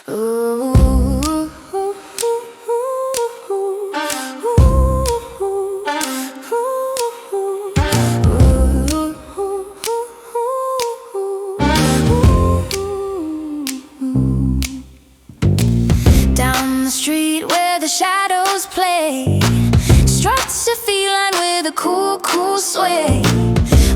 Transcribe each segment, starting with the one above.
Down the street where the shadows play, struts a feline with a cool, cool sway.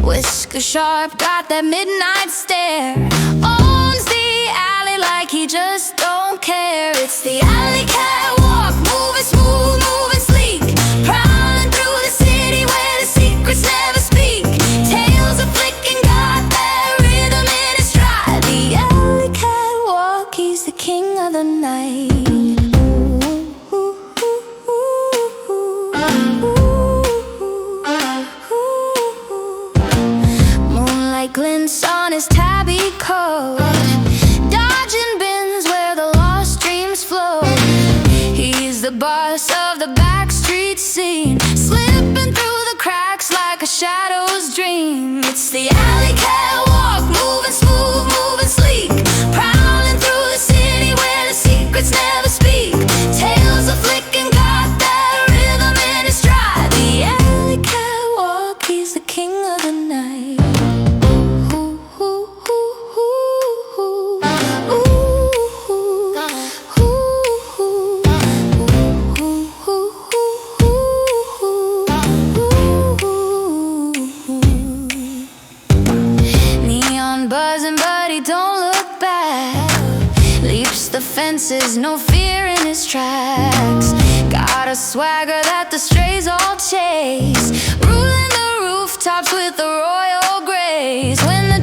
Whisker sharp, got that midnight stare, owns the alley like he just don't care. It's the alley catwalk, moving smooth, moving sleek, prowling through the city where the secrets never speak. Tails are flicking, got that rhythm in his stride. The alley catwalk, he's the king of the night. Glints on his tabby coat, dodging bins where the lost dreams float. He's the boss of the backstreet scene, slipping through the cracks like a shadow's dream. It's the alley catwalk, moving smooth, moving sleek, prowling through the city where the secrets never speak. Tails are flicking, got that rhythm in his stride. The alley catwalk, he's the king of the night. Buzzing, but he don't look back. Leaps the fences, no fear in his tracks. Got a swagger that the strays all chase, ruling the rooftops with the royal grace. When the